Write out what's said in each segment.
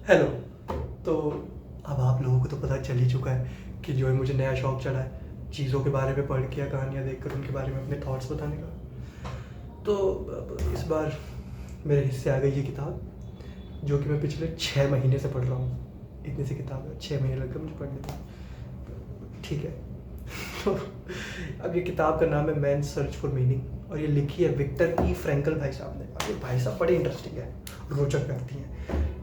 Hello. तो अब आप लोगों को तो पता चल ही चुका है कि जो है मुझे नया शौक चढ़ा है चीज़ों के बारे में पढ़ के या कहानियाँ देख कर उनके बारे में अपने थॉट्स बताने का। तो अब इस बार मेरे हिस्से आ गई ये किताब जो कि मैं पिछले 6 महीने से पढ़ रहा हूँ। इतनी सी किताब है, 6 महीने लग गए मुझे पढ़ने में। ठीक है। तो अब ये किताब का नाम है मैन्स सर्च फॉर मीनिंग और ये लिखी है विक्टर ई फ्रैंकल भाई साहब ने। अब ये भाई साहब बड़े इंटरेस्टिंग है, रोचक व्यक्ति हैं।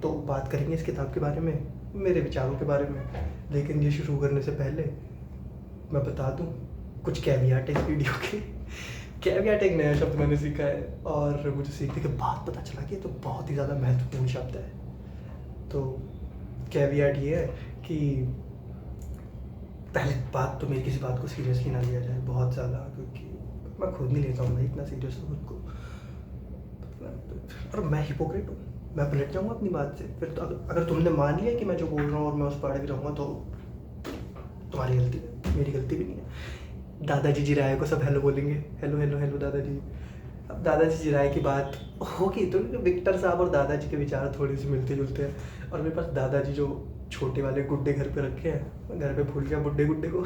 तो बात करेंगे इस किताब के बारे में, मेरे विचारों के बारे में। लेकिन ये शुरू करने से पहले मैं बता दूं कुछ कैवियाट है इस वीडियो के। कैवियाट एक नया शब्द मैंने सीखा है और मुझे सीखने के बाद पता चला कि ये तो बहुत ही ज़्यादा महत्वपूर्ण शब्द है। तो कैवियाट ये है कि पहली बात तो मेरी किसी बात को सीरियसली ना लिया जाए बहुत ज़्यादा, क्योंकि मैं खुद नहीं लेता हूँ भाई इतना सीरियस खुद को। और मैं हिपोक्रेट हूँ, मैं पलट जाऊँगा अपनी बात से। फिर तो अगर तुमने मान लिया कि मैं जो बोल रहा हूँ और मैं उस पर अड़े रहूँगा तो तुम्हारी गलती है, मेरी गलती भी नहीं है। दादाजी जिराए को सब हेलो बोलेंगे, हेलो हेलो हेलो दादाजी। अब दादाजी जिराए की बात होगी तो विक्टर साहब और दादाजी के विचार थोड़े से मिलते जुलते हैं। और मेरे पास दादाजी जो छोटे वाले गुड्डे घर पे रखे हैं, घर पे भूल गया बुड्ढे गुड्डे को।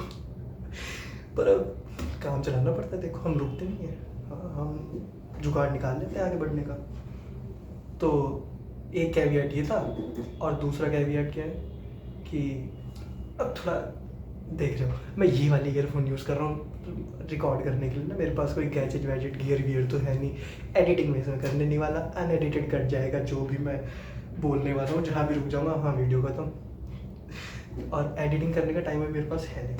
पर अब काम चलाना पड़ता है, देखो हम रुकते नहीं हैं। हाँ, हम जुगाड़ निकाल लेते हैं आगे बढ़ने का। तो एक कैवियट ये था और दूसरा कैवियट क्या है कि अब थोड़ा देख रहे हो मैं ये वाली ईयरफोन यूज़ कर रहा हूँ रिकॉर्ड करने के लिए ना। मेरे पास कोई गैजेट वैजेट गियर वियर तो है नहीं, एडिटिंग में से करने नहीं वाला, अनएडिटेड कट जाएगा जो भी मैं बोलने वाला हूँ। जहाँ भी रुक जाऊँगा हाँ वीडियो खत्म। और एडिटिंग करने का टाइम मेरे पास है नहीं,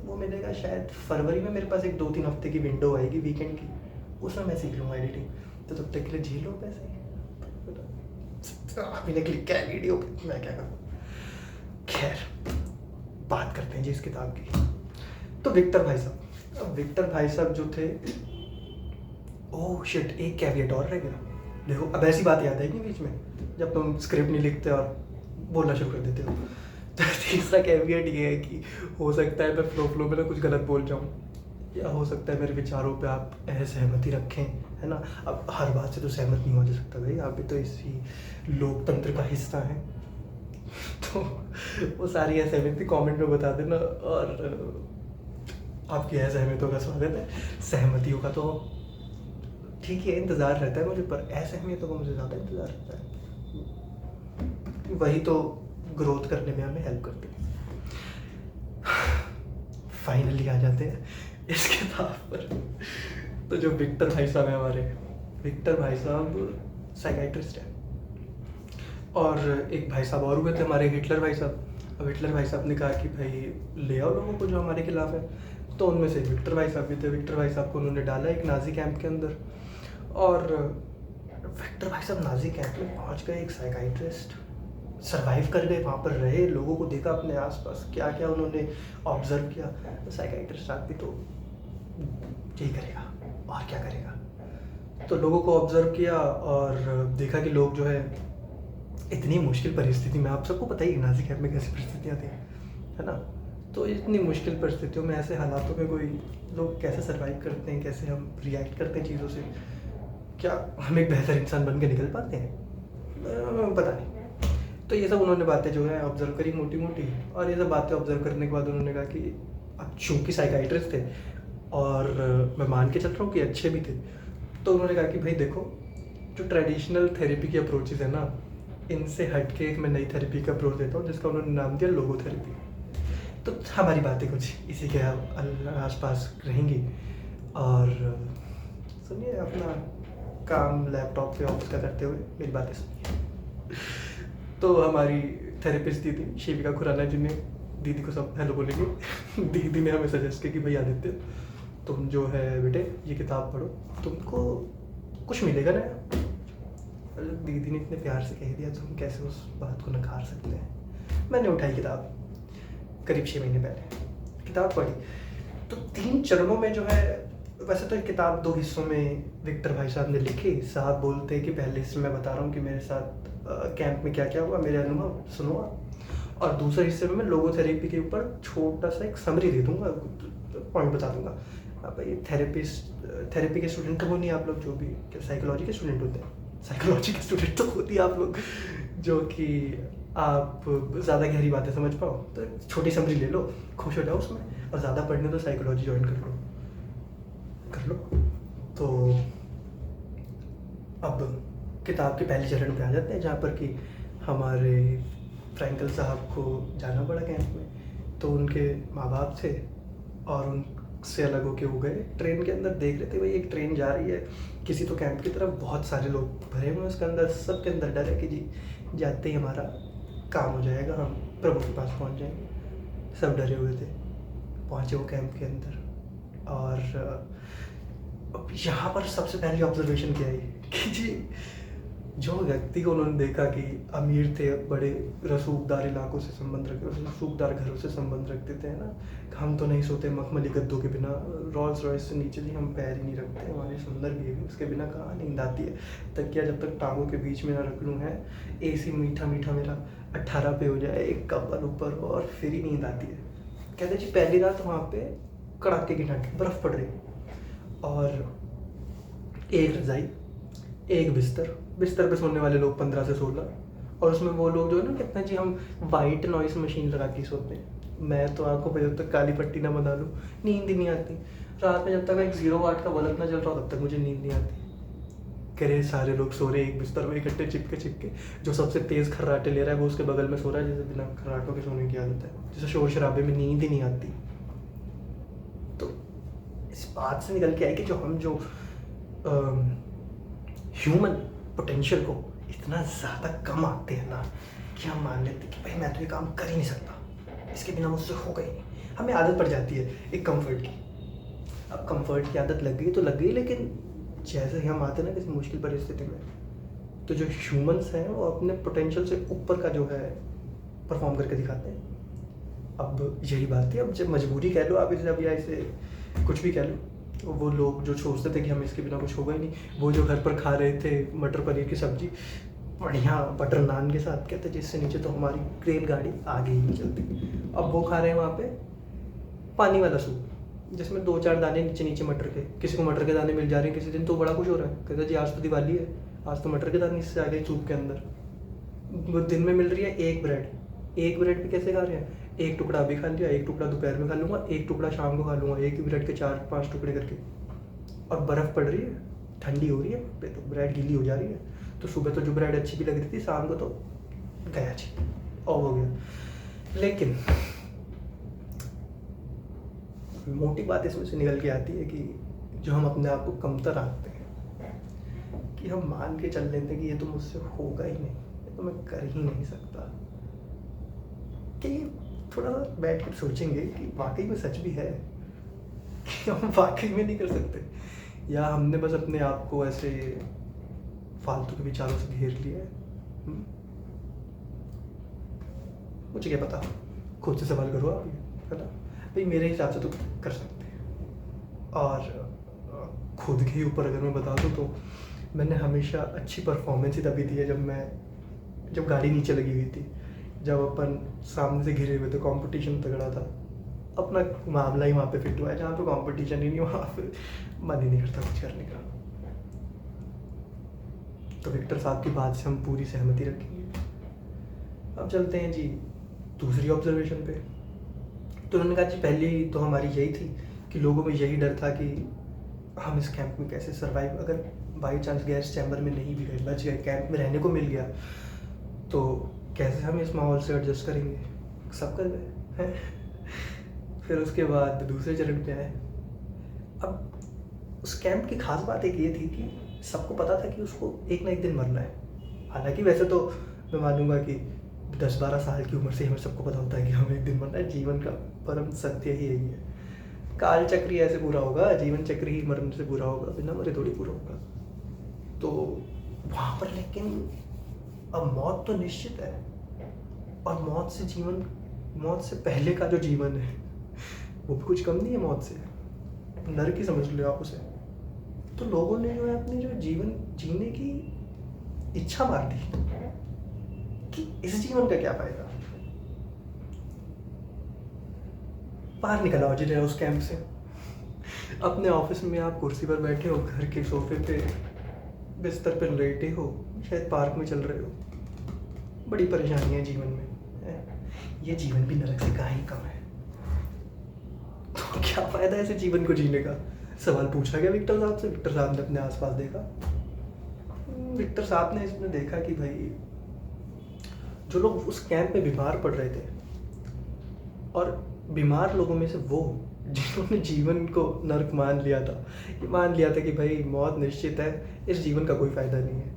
वो मिलेगा शायद फरवरी में। मेरे पास एक 2-3 हफ्ते की विंडो आएगी वीकेंड की, उसमें मैं सीख लूँगा एडिटिंग। तो तब तक के लिए झेलो पैसे। मैंने क्लिक किया वीडियो पे, मैं क्या करूँ। खैर बात करते हैं जी इस किताब की। तो विक्टर भाई साहब, अब विक्टर भाई साहब जो थे, ओह शिट एक कैविएट और रह गया। देखो अब ऐसी बात याद आएगी बीच में जब तुम स्क्रिप्ट नहीं लिखते और बोलना शुरू कर देते हो। तो तीसरा कैविएट ये है कि हो सकता है मैं फ्लो में ना कुछ गलत बोल जाऊँ, या हो सकता है मेरे विचारों पे आप असहमति रखें, है ना। अब हर बात से तो सहमत नहीं हो जा सकता भाई, आप भी तो इसी लोकतंत्र का हिस्सा हैं। तो वो सारी असहमति कमेंट में बता देना और आपकी असहमतियों का स्वागत है, सहमतियों का तो ठीक है इंतज़ार रहता है मुझे, पर असहमतियों का मुझे ज़्यादा इंतज़ार रहता है। वही तो ग्रोथ करने में हमें हेल्प करती है। फाइनली आ जाते हैं इस किताब पर। तो जो विक्टर भाई साहब है हमारे, विक्टर भाई साहब साइकाइट्रिस्ट है और एक भाई साहब और हुए थे हमारे, हिटलर भाई साहब। अब हिटलर भाई साहब ने कहा कि भाई ले आओ लोगों को जो हमारे खिलाफ है, तो उनमें से विक्टर भाई साहब भी थे। विक्टर भाई साहब को उन्होंने डाला एक नाजी कैंप के अंदर और विक्टर भाई साहब नाजी कैंप में पहुंच गए। एक साइकाइट्रिस्ट सर्वाइव कर गए, वहाँ पर रहे, लोगों को देखा अपने आसपास क्या क्या उन्होंने ऑब्जर्व किया। तो साइकाइट्रिस्ट आदमी तो यही करेगा और क्या करेगा। तो लोगों को ऑब्जर्व किया और देखा कि लोग जो है इतनी मुश्किल परिस्थिति में, आप सबको पता ही नाजी कैंप में कैसी परिस्थितियाँ थी, है ना। तो इतनी मुश्किल परिस्थितियों में, ऐसे हालातों में कोई लोग कैसे सर्वाइव करते हैं, कैसे हम रिएक्ट करते हैं चीज़ों से, क्या हम एक बेहतर इंसान बन के निकल पाते हैं, पता नहीं। तो ये सब उन्होंने बातें जो है ऑब्जर्व करी मोटी मोटी, और ये सब बातें ऑब्जर्व करने के बाद उन्होंने कहा कि अब चूँकि साइकाइट्रिस्ट थे और मैं मान के चल रहा हूँ कि अच्छे भी थे, तो उन्होंने कहा कि भाई देखो जो ट्रेडिशनल थेरेपी की अप्रोचेज़ है ना, इनसे हट के एक मैं नई थेरेपी का अप्रोच देता हूँ जिसका उन्होंने नाम दिया लोगो थेरेपी। तो हमारी बातें कुछ इसी के आसपास रहेंगी। और सुनिए अपना काम लैपटॉप पे ऑफिस का करते हुए मेरी बातें सुनिए। तो हमारी थेरेपिस्ट दीदी शिविका खुराना जी ने, दीदी को सब हेलो बोलेंगे, दीदी ने हमें सजेस्ट किया कि भाई आदित्य तुम जो है बेटे ये किताब पढ़ो, तुमको कुछ मिलेगा ना। दीदी ने इतने प्यार से कह दिया तो हम कैसे उस बात को नकार सकते हैं। मैंने उठाई किताब, करीब 6 महीने पहले किताब पढ़ी। तो 3 चरणों में जो है, वैसे तो किताब 2 हिस्सों में विक्टर भाई साहब ने लिखी। साहब बोलते हैं कि पहले हिस्से में बता रहा हूँ कि मेरे साथ कैंप में क्या क्या हुआ, मेरे अनुभव सुनो आप, और दूसरे हिस्से में मैं लोगो थेरेपी के ऊपर छोटा सा एक समरी दे दूँगा, पॉइंट बता दूँगा। अब ये थेरेपी के स्टूडेंट तो वो नहीं आप लोग, जो भी साइकोलॉजी के स्टूडेंट होते हैं, साइकोलॉजी के स्टूडेंट तो होती है आप लोग, जो कि आप ज़्यादा गहरी बातें समझ पाओ तो छोटी समरी ले लो, खुश हो जाओ उसमें, और ज़्यादा पढ़ने तो साइकोलॉजी ज्वाइन कर लो। तो अब किताब के पहले चरण पे आ जाते हैं, जहाँ पर कि हमारे फ्रैंकल साहब को जाना पड़ा कैंप में। तो उनके माँ बाप थे और उनसे अलग होके वो गए ट्रेन के अंदर, देख रहे थे भाई एक ट्रेन जा रही है किसी तो कैंप की तरफ, बहुत सारे लोग भरे हुए हैं उसके अंदर, सबके अंदर डर है कि जी जाते ही हमारा काम हो जाएगा, हम प्रभु के पास पहुंच जाएंगे। सब डरे हुए थे, पहुंचे वो कैंप के अंदर। और अब यहाँ पर सबसे पहली ऑब्जर्वेशन क्या है कि जी जो व्यक्ति को उन्होंने देखा कि अमीर थे, बड़े रसूखदार इलाकों से संबंध रखते, रसूखदार घरों से संबंध रखते थे ना, हम तो नहीं सोते मखमली गद्दों के बिना, रॉल्स रॉयस से नीचे भी हम पैर ही नहीं रखते, हमारी सुंदर बीवी उसके बिना कहाँ नींद आती है, तकिया जब तक टांगों के बीच में ना रख लूँ है, AC मीठा मीठा मेरा 18 पे हो जाए, एक कपल ऊपर हो और फिर ही नींद आती है। कहते जी पहली रात वहाँ पे कड़ाके की ठंड, बर्फ़ पड़ रही, और एक रजाई, एक बिस्तर पे सोने वाले लोग 15 से 16, और उसमें वो लोग जो है ना कितने जी हम वाइट नॉइस मशीन लगा के सोते हैं। मैं तो आंखों पे जब तक काली पट्टी ना बना लूँ नींद ही नहीं आती। रात में जब तक एक 0 वाट का बल्ब ना जल रहा हो तब तक मुझे नींद नहीं आती। करे सारे लोग सो रहे एक बिस्तर में इकट्ठे चिपके, जो सबसे तेज़ खर्राटे ले रहा है वो उसके बगल में सो रहा है, जैसे बिना खर्राटों के सोने की आदत है, जैसे शोर शराबे में नींद ही नहीं आती। तो इस बात से निकल के आए कि जो हम जो ह्यूमन पोटेंशियल को इतना ज़्यादा कम आते हैं ना कि हम मान लेते कि भाई मैं तो ये काम कर ही नहीं सकता, इसके बिना मुझसे होगा ही नहीं। हमें आदत पड़ जाती है एक कंफर्ट की। अब कंफर्ट की आदत लग गई तो लग गई, लेकिन जैसे ही हम आते हैं ना किसी मुश्किल परिस्थिति में, तो जो ह्यूमंस हैं वो अपने पोटेंशियल से ऊपर का जो है परफॉर्म करके दिखाते हैं। अब यही बात है, अब जब मजबूरी कह लो आप इसे, अब या इसे कुछ भी कह लो, वो लोग जो सोचते थे कि हमें इसके बिना कुछ होगा ही नहीं, वो जो घर पर खा रहे थे मटर पनीर की सब्जी बढ़िया बटर नान के साथ, कहते जिससे नीचे तो हमारी रेलगाड़ी आगे ही नहीं चलती, अब वो खा रहे हैं वहाँ पे पानी वाला सूप जिसमें 2-4 दाने नीचे मटर के, किसी को मटर के दाने मिल जा रहे हैं, किसी दिन तो बड़ा खुश हो रहा है, कहता जी आज तो दिवाली है, आज तो मटर के दाने इससे आ गए सूप के अंदर। वो दिन में मिल रही है एक ब्रेड भी कैसे खा रहे हैं, एक टुकड़ा अभी खा लिया, एक टुकड़ा दोपहर में खा लूँगा, एक टुकड़ा शाम को खा लूँगा, एक ही ब्रेड के 4-5 टुकड़े करके। और बर्फ़ पड़ रही है, ठंडी हो रही है पे, तो ब्रेड गीली हो जा रही है, तो सुबह तो जो ब्रेड अच्छी भी लग रही थी शाम को तो गया जी और हो गया। लेकिन मोटी बात इसमें से निकल के आती है कि जो हम अपने आप को कमतर आंकते हैं, कि हम मान के चल लेते हैं कि ये तो मुझसे होगा ही नहीं, ये तो मैं कर ही नहीं सकता, कि थोड़ा सा बैठ कर सोचेंगे कि वाकई में सच भी है कि हम वाकई में नहीं कर सकते, या हमने बस अपने आप को ऐसे फालतू के विचारों से घेर लिया है। मुझे क्या पता, खुद से सवाल करो आप, है ना भाई, मेरे हिसाब से तो कर सकते हैं। और खुद के ऊपर अगर मैं बता दूँ तो मैंने हमेशा अच्छी परफॉर्मेंस ही तभी दी है जब गाड़ी नीचे लगी हुई थी, जब अपन सामने से घिरे हुए थे, कंपटीशन तगड़ा था, अपना मामला ही वहाँ पे फिट हुआ है, जहाँ पे कंपटीशन ही नहीं वहाँ पे मन ही नहीं करता कुछ करने का। तो विक्टर साहब की बात से हम पूरी सहमति रखेंगे। अब चलते हैं जी दूसरी ऑब्जर्वेशन पे। तो उन्होंने कहा जी पहली तो हमारी यही थी कि लोगों में यही डर था कि हम इस कैंप में कैसे सर्वाइव, अगर बाई चांस गैस चैम्बर में नहीं भी गए, बच गए, कैंप में रहने को मिल गया, तो कैसे हम इस माहौल से एडजस्ट करेंगे। सब कर गए हैं। फिर उसके बाद दूसरे चरण पे आए। अब उस कैंप की खास बात एक ये थी कि सबको पता था कि उसको एक ना एक दिन मरना है। हालांकि वैसे तो मैं मानूंगा कि 10-12 साल की उम्र से हमें सबको पता होता है कि हमें एक दिन मरना है, जीवन का परम सत्य ही यही है। काल चक्र ही ऐसे पूरा होगा, जीवन चक्र ही मरण से पूरा होगा, बिना मरे थोड़ी पूरा होगा। तो वहाँ पर लेकिन अब मौत तो निश्चित है, और मौत से पहले का जो जीवन है वो भी कुछ कम नहीं है मौत से, नरक ही समझ लो आप उसे। तो लोगों ने जो है अपनी जो जीवन जीने की इच्छा मार दी कि इस जीवन का क्या फायदा। बाहर निकल आओ जी उस कैंप से। अपने ऑफिस में आप कुर्सी पर बैठे हो, घर के सोफे पे बिस्तर पर लेटे हो, शायद पार्क में चल रहे हो, बड़ी परेशानी है जीवन में, है? ये जीवन भी नरक से कहाँ ही कम है। तो क्या फ़ायदा ऐसे जीवन को जीने का? सवाल पूछा गया विक्टर साहब से। विक्टर साहब ने अपने आसपास देखा। विक्टर साहब ने इसमें देखा कि भाई जो लोग उस कैंप में बीमार पड़ रहे थे, और बीमार लोगों में से वो जिन्होंने जीवन को नर्क मान लिया था, ये मान लिया था कि भाई मौत निश्चित है, इस जीवन का कोई फ़ायदा नहीं है,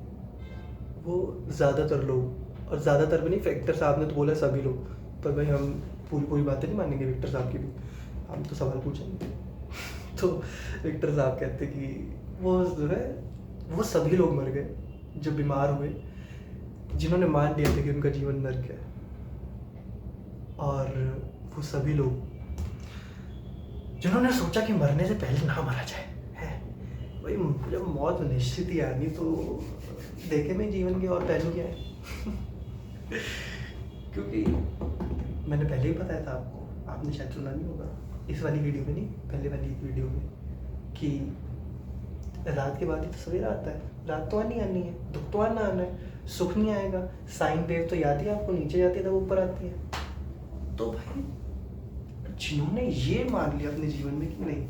वो ज़्यादातर लोग, और ज़्यादातर भी नहीं, विक्टर साहब ने तो बोला सभी लोग, पर भाई हम पूरी बातें नहीं मानेंगे विक्टर साहब की भी, हम तो सवाल पूछेंगे। तो विक्टर साहब कहते कि वो जो है वो सभी लोग मर गए जो बीमार हुए, जिन्होंने मान लिया था कि उनका जीवन नर्क है, और वो सभी लोग जिन्होंने सोचा कि मरने से पहले ना मरा जाए, है भाई। जब मौत निश्चित ही आनी तो देखे में जीवन के और पहलू क्या है। क्योंकि मैंने पहले ही बताया था आपको, आपने शायद सुना नहीं होगा, इस वाली वीडियो में नहीं, पहले वाली वीडियो में, कि रात के बाद ही तो सवेरा आता है। रात तो आनी है, दुख तो आना है, सुख नहीं आएगा। साइन वेव तो याद ही आपको, नीचे जाती है तब ऊपर आती है। तो भाई जिन्होंने ये मान लिया अपने जीवन में कि नहीं,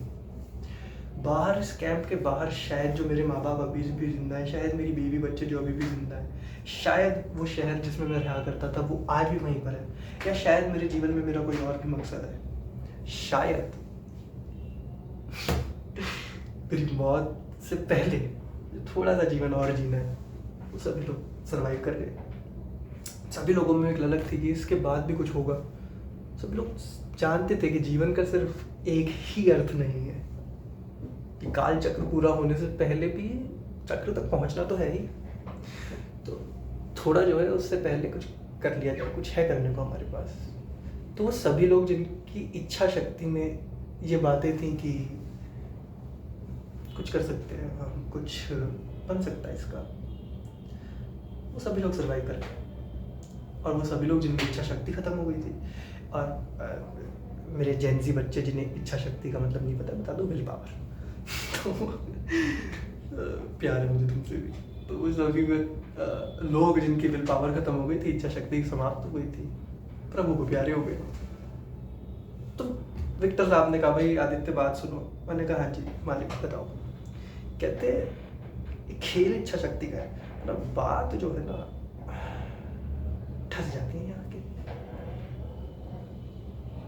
बाहर इस कैंप के बाहर शायद जो मेरे माँ बाप अभी भी जिंदा है, शायद मेरी बीवी बच्चे जो अभी भी जिंदा है, शायद वो शहर जिसमें मैं रहा करता था वो आज भी वहीं पर है, या शायद मेरे जीवन में मेरा कोई और भी मकसद है, शायद मेरी मौत से पहले थोड़ा सा जीवन और जीना है, वो सभी लोग सर्वाइव कर गए। सभी लोगों में एक ललक थी कि इसके बाद भी कुछ होगा। सभी लोग जानते थे कि जीवन का सिर्फ एक ही अर्थ नहीं है, कि काल चक्र पूरा होने से पहले भी चक्र तक पहुंचना तो है ही, तो थोड़ा जो है उससे पहले कुछ कर लिया जाए, कुछ है करने को हमारे पास। तो वो सभी लोग जिनकी इच्छा शक्ति में ये बातें थी कि कुछ कर सकते हैं हम, कुछ बन सकता है इसका, वो सभी लोग सर्वाइव कर गए। और वो सभी लोग जिनकी इच्छा शक्ति खत्म हो गई थी, और मेरे जेंजी बच्चे जिन्हें इच्छा शक्ति का मतलब नहीं पता, बता दो विल पावर। तो प्यार है मुझे तुमसे भी। तो वो सभी में लोग जिनकी विल पावर खत्म हो गई थी, इच्छा शक्ति समाप्त हो गई थी, प्रभु को प्यारे हो गए। तो विक्टर साहब ने कहा भाई आदित्य बात सुनो। मैंने कहा हाँ जी मालिक बताओ। कहते खेल इच्छा शक्ति का है ना, बात जो है ना ठस जाती है यहाँ की।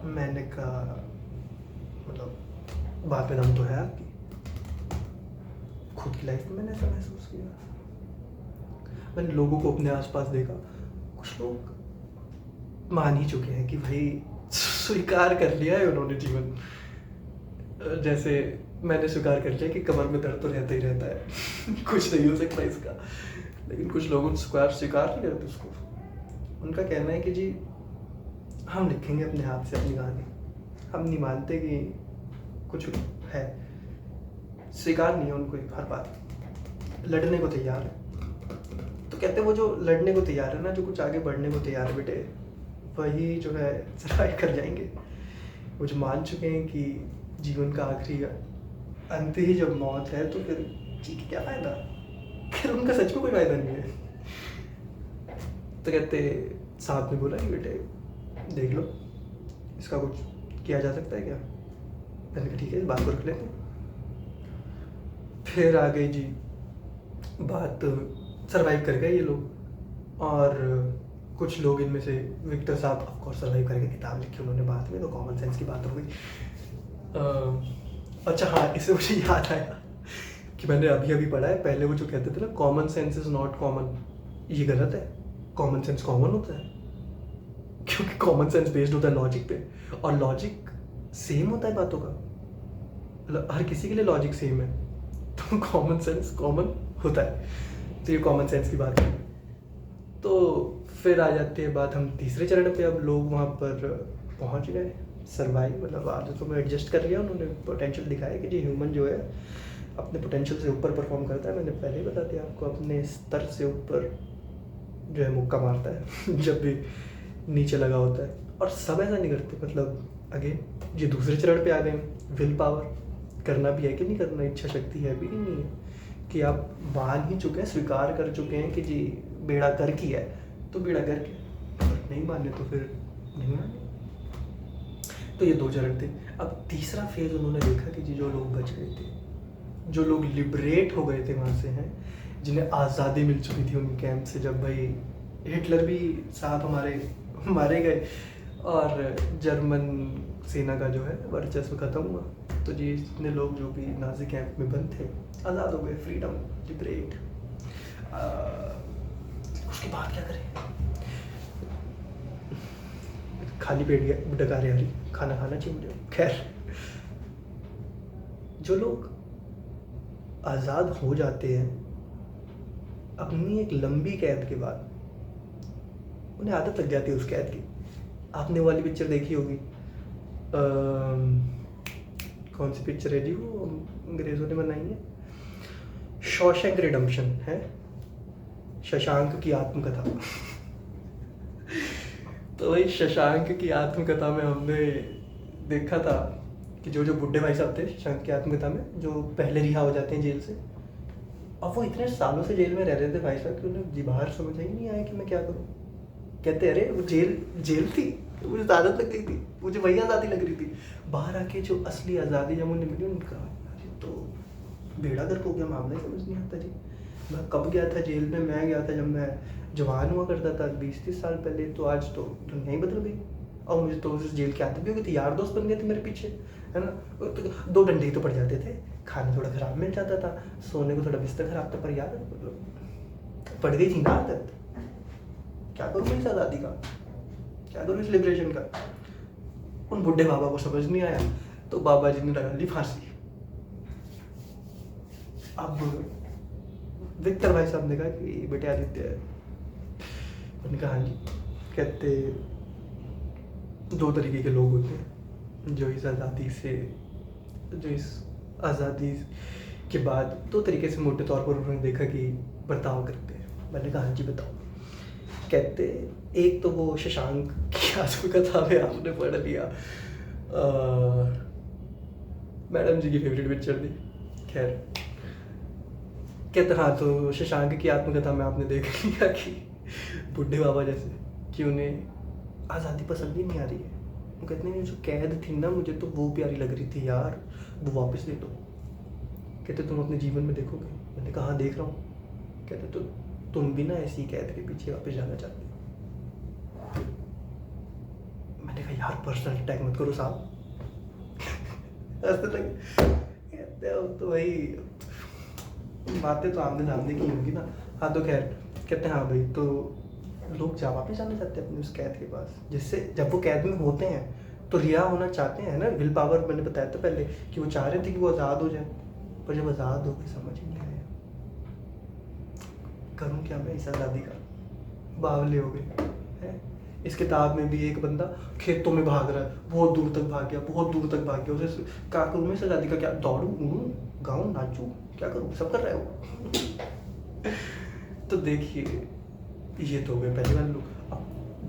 मैंने कहा मतलब बात पे दम तो है आपकी। खुद की लाइफ में मैंने ऐसा महसूस किया। मैंने लोगों को अपने आसपास देखा, कुछ लोग मान ही चुके हैं कि भाई स्वीकार कर लिया है उन्होंने जीवन। जैसे मैंने स्वीकार कर लिया कि कमर में दर्द तो रहता ही रहता है। कुछ नहीं हो सकता इसका। लेकिन कुछ लोगों स्वीकार नहीं करते उसको। उनका कहना है कि जी हम लिखेंगे अपने हाथ से अपनी कहानी, हम नहीं मानते कि कुछ है। स्वीकार नहीं है उनको हर बात, लड़ने को तैयार है। तो कहते वो जो लड़ने को तैयार है ना, जो कुछ आगे बढ़ने को तैयार है बेटे, वही जो है सर्वाइव कर जाएंगे। वो जो मान चुके हैं कि जीवन का आखिरी अंत ही जब मौत है, तो फिर जी के क्या फ़ायदा, फिर उनका सच में कोई फ़ायदा नहीं है। तो कहते साहब ने बोला कि बेटे देख लो इसका कुछ किया जा सकता है क्या। मैंने कहा ठीक है इस बात को रख लेते हैं। फिर आ गई जी बात, सर्वाइव कर गए ये लोग। और कुछ लोग इनमें से विक्टर साहब ऑफ कोर्स सर्वाइव करके किताब लिखी उन्होंने बाद में, तो कॉमन सेंस की बात हो गई। अच्छा हाँ, इससे मुझे याद आया कि मैंने अभी पढ़ा है। पहले वो जो कहते थे ना common sense is not common, ये गलत है। कॉमन सेंस कॉमन होता है, क्योंकि कॉमन सेंस बेस्ड होता है लॉजिक पे, और लॉजिक सेम होता है बातों का। हर किसी के लिए लॉजिक सेम है, तो कॉमन सेंस कॉमन होता है। तो ये कॉमन सेंस की बात है। तो फिर आ जाती है बात हम तीसरे चरण पे। अब लोग वहाँ पर पहुँच गए, सर्वाइव मतलब आदतों में एडजस्ट कर लिया उन्होंने। पोटेंशियल दिखाया कि जी ह्यूमन जो है अपने पोटेंशियल से ऊपर परफॉर्म करता है। मैंने पहले ही बता दिया आपको, अपने स्तर से ऊपर जो है मुक्का मारता है जब भी नीचे लगा होता है। और सब ऐसा नहीं करते। मतलब अगेन ये दूसरे चरण पे आ गए। विल पावर करना भी है कि नहीं करना, इच्छा शक्ति है भी कि नहीं है, कि आप मान ही चुके हैं, स्वीकार कर चुके हैं कि जी बेड़ा गर्क ही है, तो बेड़ा गर्क है, और नहीं माने तो फिर नहीं माने। तो ये 2 चरण थे। अब तीसरा फेज उन्होंने देखा कि जी जो लोग बच गए थे, जो लोग लिबरेट हो गए थे वहाँ से हैं, जिन्हें आज़ादी मिल चुकी थी उन कैंप से, जब भाई हिटलर भी साथ हमारे मारे गए और जर्मन सेना का जो है वर्चस्व खत्म हुआ, तो जी इतने लोग जो भी नाजी कैंप में बंद थे आज़ाद हो गए, फ्रीडम, लिबरेट। उसके बाद क्या करें, खाली पेट डकार आ रही, खाना खाना चाहिए मुझे। खैर, जो लोग आज़ाद हो जाते हैं अपनी एक लंबी कैद के बाद, उन्हें आदत लग जाती है उस कैद की। आपने वाली पिक्चर देखी होगी, कौन सी पिक्चर है जी वो, अंग्रेज़ों ने बनाई है, शॉशैंक रिडेम्पशन है, शशांक की आत्मकथा। तो वही शशांक की आत्मकथा में हमने देखा था कि जो बुड्ढे भाई साहब थे शशांक की आत्मकथा में, जो पहले रिहा हो जाते हैं जेल से, अब वो इतने सालों से जेल में रह रहे थे भाई साहब कि उन्हें जी बाहर समझ ही नहीं आया कि मैं क्या करूँ। कहते अरे वो जेल थी, मुझे तो आदत लग गई थी, मुझे वही आज़ादी लग रही थी। बाहर आके जो असली आज़ादी जब उन्हें मिली, उनका तो बेड़ा गर्क हो गया, मामला ही समझ नहीं आता जी। मैं कब गया था जेल में, मैं गया था जब मैं जवान हुआ करता था 20-30 साल पहले, तो आज तो दुनिया ही बदल गई। और मुझे तो उस जेल की आदत भी हो गई थी, यार दोस्त बन गए थे मेरे पीछे, है ना। तो 2 डंडे ही तो पड़ जाते थे, खाना थोड़ा ख़राब मिल जाता था, सोने को थोड़ा बिस्तर ख़राब था, पर यार पड़ गई थी ना आदत। क्या करूँ मैं इस आज़ादी का, क्या करूँ इस लिबरेशन का। उन बुढ़े बाबा को समझ नहीं आया, तो बाबा जी ने लगा ली फांसी। अब विक्टर भाई साहब ने कहा कि बेटे आदित्य, मैंने कहा हाँ जी। कहते 2 तरीके के लोग होते हैं जो इस आज़ादी के बाद 2 तरीके से मोटे तौर पर उन्होंने देखा कि बर्ताव करते हैं। मैंने कहा हाँ जी बताओ। कहते एक तो वो शशांक की आत्मकथा में आपने पढ़ लिया, मैडम जी की फेवरेट पिक्चर थी। खैर, कहते हाँ, तो शशांक की आत्मकथा में आपने देख लिया कि बुढ़े बाबा जैसे कि उन्हें आज़ादी पसंद ही नहीं आ रही है। वो कहते हैं जो कैद थी ना, मुझे तो वो प्यारी लग रही थी यार, वो वापस दे दो। कहते तुम अपने जीवन में देखोगे। मैंने कहा हाँ देख रहा हूँ। कहते तो तुम भी ना ऐसी कैद के पीछे वापस जाना चाहते हो। मैंने कहा यार पर्सनल अटैक मत करो साहब। कहते हो तो वही बातें तो आमने सामने की होंगी ना। हाँ तो खैर, कहते हैं हाँ भाई, तो लोग जा वापस जाना चाहते हैं अपने उस कैद के पास, जिससे जब वो कैद में होते हैं तो रिहा होना चाहते हैं ना। विल पावर मैंने बताया था पहले कि वो चाह रहे थे कि वो आज़ाद हो जाए, पर जब आज़ाद हो गए समझ ही नहीं आया करूँ क्या मैं इस आज़ादी का। बावले हो गए हैं। इस किताब में भी एक बंदा खेतों में भाग रहा है, बहुत दूर तक भाग गया, बहुत दूर तक भाग गया। उसे क्या करूँ मैं इस आज़ादी का, क्या दौड़ूँ, उड़ूँ, गाऊँ, नाचूँ, क्या करूँ, सब कर रहे हो। तो देखिए ये तो हो गए पहले वाले लोग। अब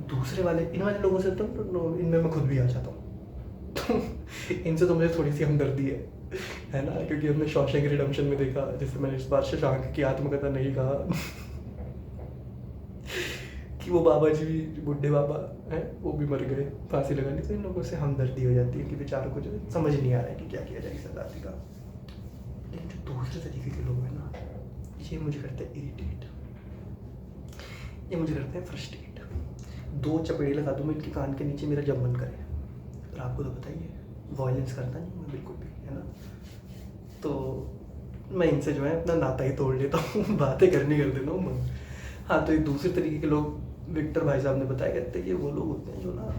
दूसरे वाले, इन वाले लोगों से तो इनमें मैं खुद भी आ जाता हूँ। तो इनसे तो मुझे थोड़ी सी हमदर्दी है ना, क्योंकि हमने शॉशैंक रिडेम्पशन में देखा, जिससे मैंने इस बार शशांक की आत्मकथा नहीं कहा, कि वो बाबा जी भी, बुढ़े बाबा हैं, वो भी मर गए, फांसी लगा ली। तो इन लोगों से हमदर्दी हो जाती है कि बेचारों को जो समझ नहीं आ रहा है कि क्या किया जाए इस आज़ादी का। लेकिन जो दूसरे तरीके के लोग हैं ना, ये मुझे करते हैं इरिटेट, ये मुझे करते हैं फ्रस्ट्रेट। 2 चपेड़े लगा दूँ मैं इनके कान के नीचे, मेरा जब मन करे। और आपको तो बताइए वॉयलेंस करता नहीं मैं बिल्कुल भी, है ना। तो मैं इनसे जो है अपना नाता ही तोड़ लेता हूँ, बातें करनी कर देता हूँ मैं। हाँ, तो एक दूसरे तरीके के लोग विक्टर भाई साहब ने बताया, कहते हैं ये वो लोग होते हैं जो ना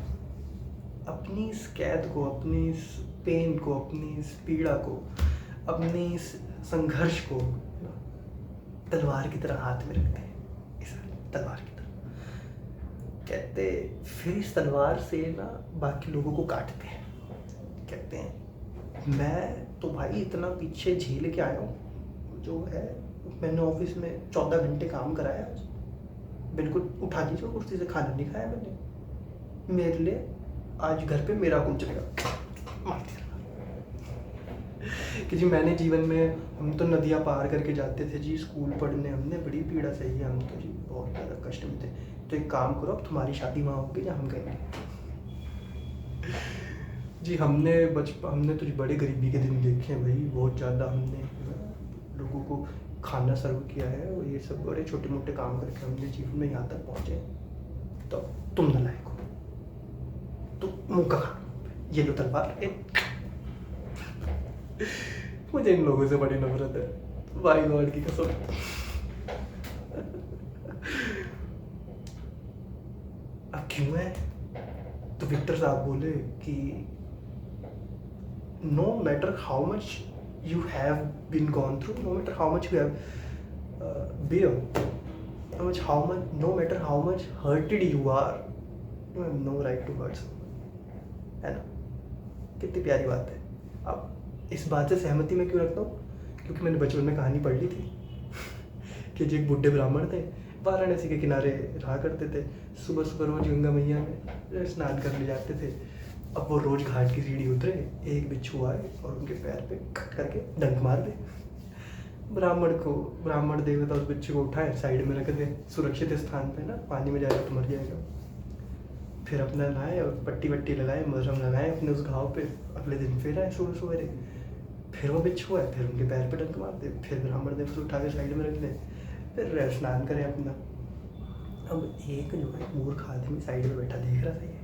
अपनी इस कैद को, अपनी इस पेन को, अपनी इस पीड़ा को, अपनी इस संघर्ष को तलवार की तरह हाथ में रखते हैं, इस तलवार की तरह। कहते फिर इस तलवार से ना बाकी लोगों को काटते हैं। कहते हैं मैं तो भाई इतना पीछे झेल के आया हूँ, जो है मैंने ऑफिस में 14 घंटे काम कराया, बिल्कुल उठा दीजिए कुर्सी से, खाना नहीं खाया मैंने, मेरे लिए आज घर पे मेरा कौन चलेगा, मार दिया। कि जी मैंने जीवन में, हम तो नदियाँ पार करके जाते थे जी स्कूल पढ़ने, हमने बड़ी पीड़ा सही है, हम तो जी बहुत ज़्यादा कष्ट में थे। तो एक काम करो, अब तुम्हारी शादी वहाँ होगी जहाँ हम गए। जी हमने तो बड़े गरीबी के दिन देखे हैं भाई, बहुत ज़्यादा। हमने लोगों को खाना सर्व किया है और ये सब बड़े छोटे मोटे काम करके हमने जीवन में यहाँ तक पहुँचे। तो तुम नालायक हो, तुम मुँह का खा, ये लो तलवार। मुझे इन लोगों से बड़ी नफरत है भाई, गॉड की कसम। अब क्यों है? तो विक्टर साहब बोले कि no matter how much you have been gone through, no matter how much you have bear, no matter how much hurted you are, you have no right to hurt someone। है ना? कितनी प्यारी बात है। अब इस बात से सहमति मैं क्यों रखता हूँ? क्योंकि मैंने बचपन में कहानी पढ़ ली थी कि जो एक बुढ़े ब्राह्मण थे, वाराणसी के किनारे रहा करते थे। सुबह सुबह रोज गंगा मैया में स्नान करने जाते थे। अब वो रोज घाट की सीढ़ी उतरे, एक बिच्छू आए और उनके पैर पे कट करके डंक मार दे। ब्राह्मण देवता उस बिच्छू को उठाए, साइड में रख दे, सुरक्षित स्थान पे ना, पानी में जाएगा तो मर जाएगा। फिर अपना नहाए और पट्टी वट्टी लगाए, मरहम लगाए अपने उस घाव पे। अगले दिन फिर आए सुबह सवेरे, फिर वो बिच्छू है, फिर उनके पैर पे डंक मार दे। फिर ब्राह्मण देव से उठा के साइड में रख दे, फिर स्नान करें अपना। अब एक जो है मूर्ख आदमी साइड में बैठा देख रहा था ये।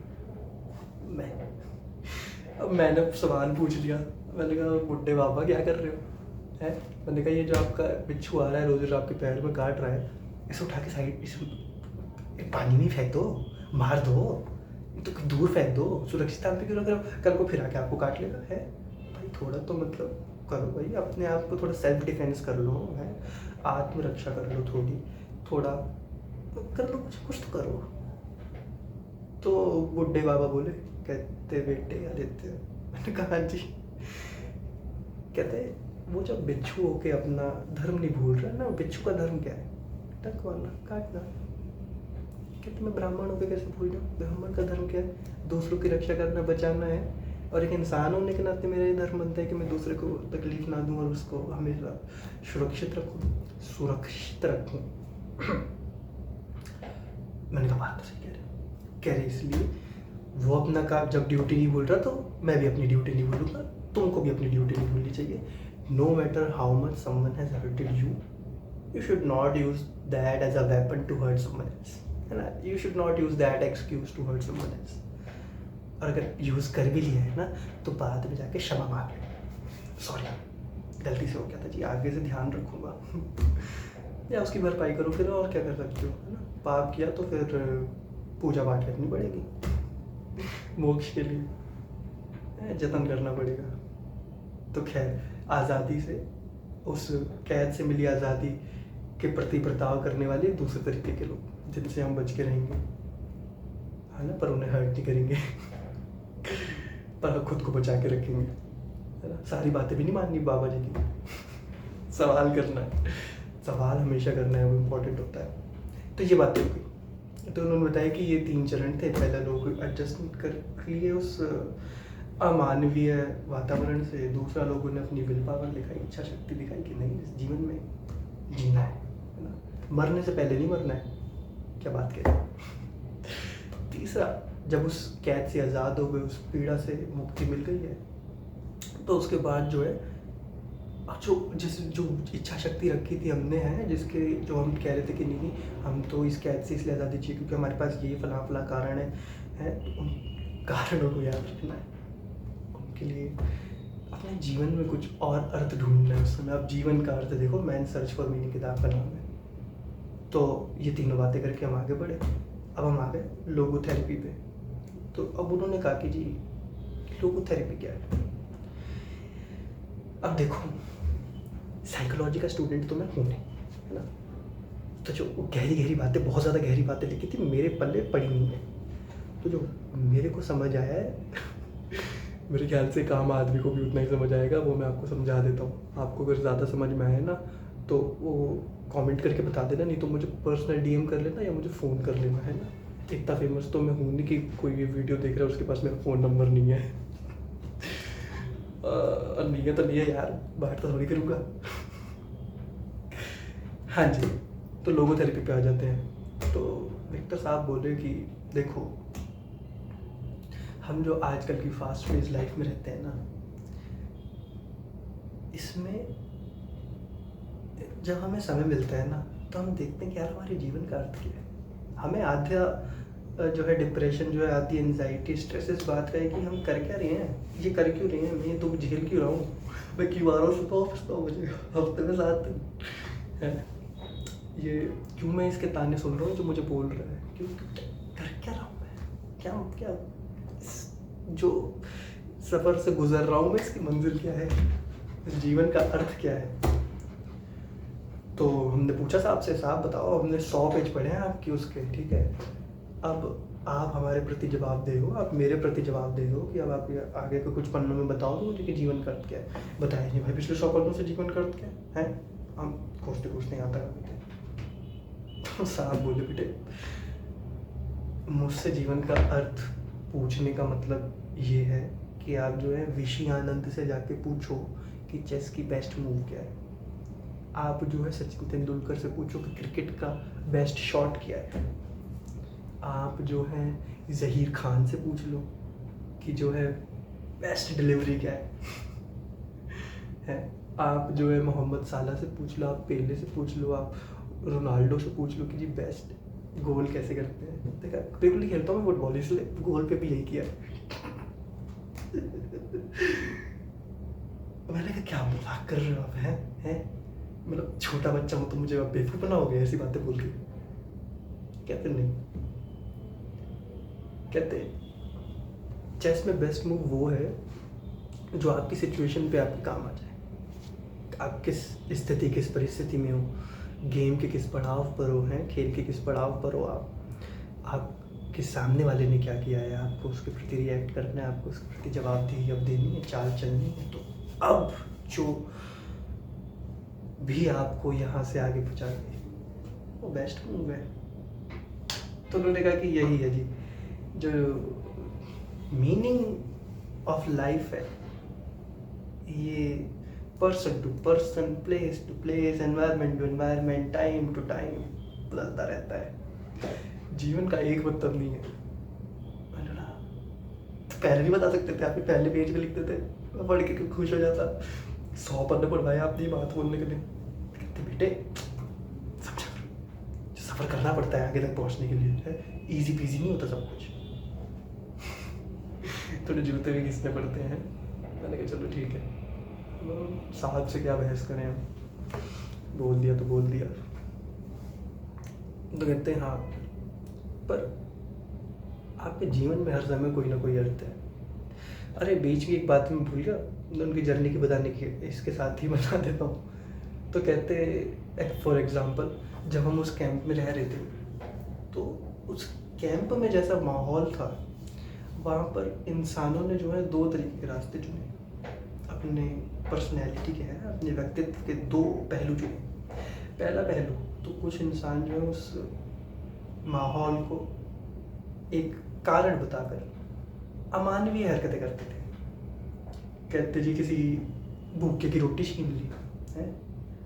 अब मैंने सवाल पूछ लिया, मैंने कहा बुड्ढे बाबा क्या कर रहे हो? है, मैंने कहा ये जो आपका बिच्छू आ रहा है रोज आपके पैर में काट रहा है, इसे उठा के साइड, इसे पानी में फेंक दो, मार दो, तो दूर फेंक दो, सुरक्षित स्थान पे क्यों रख रहे हो? कल को फिर आके आपको काट लेगा। है भाई, थोड़ा तो मतलब करो भाई, अपने आप को थोड़ा सेल्फ डिफेंस कर लो, है, आत्मरक्षा कर लो, थोड़ा कर लो, कुछ तो करो। तो बुड्ढे बाबा बोले, कहते बेटे आदित्य, मैंने कहा जी। कहते वो जब बिच्छू होके अपना धर्म नहीं भूल रहा ना, बिच्छू का धर्म क्या है? डंक मारना, काटना। कहते मैं ब्राह्मण होकर कैसे भूल जाऊँ? ब्राह्मण का धर्म क्या है? दूसरों की रक्षा करना, बचाना है। और एक इंसान होने के नाते मेरा ये धर्म बनता है कि मैं दूसरे को तकलीफ ना दूँ और उसको हमेशा सुरक्षित रखूँ। मैंने कहा बात तो सही कह रहे इसलिए वो अपना काम जब ड्यूटी नहीं भूल रहा, तो मैं भी अपनी ड्यूटी नहीं भूलूंगा। तुमको भी अपनी ड्यूटी नहीं भूलनी चाहिए। No matter how much someone has hurted you, you should not use that as a weapon to hurt someone else, है ना? You should not use that excuse to hurt someone else। और अगर use कर भी लिया है ना, तो बाद में जाके क्षमा मांग लो, सॉरी गलती से हो गया था जी, आगे से ध्यान रखूँगा। या उसकी भरपाई करो फिर, और क्या कर सकते हो, है ना? पाप किया तो फिर पूजा पाठ करनी पड़ेगी, मोक्ष के लिए जतन करना पड़ेगा। तो खैर, आज़ादी से, उस कैद से मिली आज़ादी के प्रति बर्ताव करने वाले दूसरे तरीके के लोग, जिनसे हम बच के रहेंगे, है ना? पर उन्हें हर्ट नहीं करेंगे, पर खुद को बचा के रखेंगे, है ना? सारी बातें भी नहीं माननी बाबा जी की, सवाल करना है, सवाल हमेशा करना है, वो इम्पोर्टेंट होता है। तो ये बातें हो गई। तो उन्होंने बताया कि ये 3 चरण थे। पहला लोग एडजस्टमेंट कर लिए उस अमानवीय वातावरण से, दूसरा लोगों ने अपनी विल पावर दिखाई, इच्छा शक्ति दिखाई कि नहीं, इस जीवन में जीना है ना? मरने से पहले नहीं मरना है, क्या बात करें। तीसरा, जब उस कैद से आज़ाद हो गए, उस पीड़ा से मुक्ति मिल गई है, तो उसके बाद जो है जो इच्छा शक्ति रखी थी हमने, है जिसके जो हम कह रहे थे कि नहीं हम तो इस कैद से इसलिए आज़ादी चाहिए क्योंकि हमारे पास ये फला कारण है, तो उन कारणों को याद रखना है। के लिए अपने जीवन में कुछ और अर्थ ढूंढना है। उस समय आप जीवन का अर्थ देखो, मैन सर्च फॉर मीनिंग किताब का नाम है। तो ये तीनों बातें करके हम आगे बढ़े। अब हम आ गए लोगोथेरेपी पे। तो अब उन्होंने कहा कि जी लोगोथेरेपी क्या है। अब देखो, साइकोलॉजी का स्टूडेंट तो मैं हूँ नहीं, है ना? तो जो गहरी बातें, बहुत ज़्यादा गहरी बातें लिखी थी, मेरे पल्ले पड़ी नहीं है। तो जो मेरे को समझ आया है मेरे ख्याल से काम आदमी को भी उतना ही समझ आएगा, वो मैं आपको समझा देता हूँ। आपको अगर ज़्यादा समझ में आए ना, तो वो कमेंट करके बता देना, नहीं तो मुझे पर्सनल डीएम कर लेना या मुझे फ़ोन कर लेना, है ना? इतना फेमस तो मैं हूँ नहीं कि कोई भी वीडियो देख रहा है उसके पास मेरा फ़ोन नंबर नहीं है। नहीं है तो नहीं है यार, बाहर तो थोड़ी करूँगा। हाँ जी, तो लोगोथेरेपी पे आ जाते हैं। तो विक्टर साहब बोले कि देखो, हम जो आजकल की फास्ट पेस लाइफ में रहते हैं ना, इसमें जब हमें समय मिलता है ना, तो हम देखते हैं कि यार हमारे जीवन का अर्थ क्या है। हमें आधा जो है डिप्रेशन जो है, आती एंजाइटी, स्ट्रेस इस बात का है कि हम कर क्या रहे हैं, ये कर क्यों रहे हैं, मैं तो झेल क्यों रहा हूँ। मैं क्यों आ रहा हूँ सुबह ऑफिस 9 बजे, हफ्ते में 7 दिन है, ये क्यों मैं इसके ताने सुन रहा हूँ जो मुझे बोल रहा है, क्यों कर क्या रहा हूँ मैं, क्या क्या जो सफ़र से गुजर रहा हूँ मैं, इसकी मंजिल क्या है, इस जीवन का अर्थ क्या है। तो हमने पूछा साहब से, साहब बताओ, हमने 100 पेज पढ़े हैं आपकी उसके, ठीक है, अब आप हमारे प्रति जवाब दे हो, आप मेरे प्रति जवाब दे हो कि अब आप आगे के कुछ पन्नों में बताओ तो मुझे कि जीवन का अर्थ क्या है। बताइए नहीं भाई, पिछले 100 पन्नों से जीवन का अर्थ क्या है, हम खोजते खोजते यहाँ तक आ गए। तो साहब बोले, बेटे मुझसे जीवन का अर्थ पूछने का मतलब ये है कि आप जो है विशी आनंद से जाके पूछो कि चेस की बेस्ट मूव क्या है। आप जो है सचिन तेंदुलकर से पूछो कि क्रिकेट का बेस्ट शॉट क्या है। आप जो है ज़हीर खान से पूछ लो कि जो है बेस्ट डिलीवरी क्या है। आप जो है मोहम्मद साला से पूछ लो, आप पेले से पूछ लो, आप रोनाल्डो से पूछ लो कि जी बेस्ट गोल कैसे करते हैं। देखा, क्रिकेट नहीं खेलता हूँ मैं, फुटबॉल, इसलिए गोल पे भी यही किया मैंने कहा क्या मजाक कर रहे हो आप, हैं मतलब छोटा बच्चा हूँ तो मुझे अब बेवकूफ़ बनाओगे ऐसी बातें बोल के। कहते नहीं, कहते चेस में बेस्ट मूव वो है जो आपकी सिचुएशन पे आपके काम आ जाए। आप किस स्थिति, किस परिस्थिति में हो, गेम के किस पड़ाव पर हो, हैं खेल के किस पड़ाव पर हो, आप किस सामने वाले ने क्या किया है, आपको उसके प्रति रिएक्ट करना है, आपको उसके प्रति जवाबदेही अब देनी है, चाल चलनी है। तो अब जो भी आपको यहाँ से आगे पहुँचा दे वो बेस्ट मूव है। तो उन्होंने कहा कि यही है जी जो मीनिंग ऑफ लाइफ है, ये person to person, place to place, environment to environment, time to time बदलता रहता है। जीवन का एक मतलब नहीं है। तो पहले नहीं बता सकते थे, आप पहले पेज पे लिखते थे, मैं पढ़ के खुश हो जाता। 100 पन्ने पढ़वाए आपने ये बात बोलने के लिए। कहते बेटे समझा करो, जो सफ़र करना पड़ता है आगे तक पहुंचने के लिए, इजी पीजी नहीं होता सब कुछ। थोड़े जूते भी घिसने पड़ते हैं। मैंने कहा चलो ठीक है, साहब से क्या बहस करें हम, बोल दिया तो बोल दिया। तो कहते हैं हाँ, पर आपके जीवन में हर समय कोई ना कोई अर्थ है। अरे बीच की एक बात मैं भूल गया, उनकी जर्नी की बताने की, इसके साथ ही बता देता हूँ। तो कहते फॉर एग्जांपल जब हम उस कैंप में रह रहे थे, तो उस कैंप में जैसा माहौल था, वहाँ पर इंसानों ने जो है 2 तरीके के रास्ते चुने। अपने पर्सनैलिटी के हैं, अपने व्यक्तित्व के 2 पहलू चुने। पहला पहलू तो कुछ इंसान जो है उस माहौल को एक कारण बताकर अमानवीय हरकतें करते थे। कहते जी किसी भूखे की रोटी छीन ली है,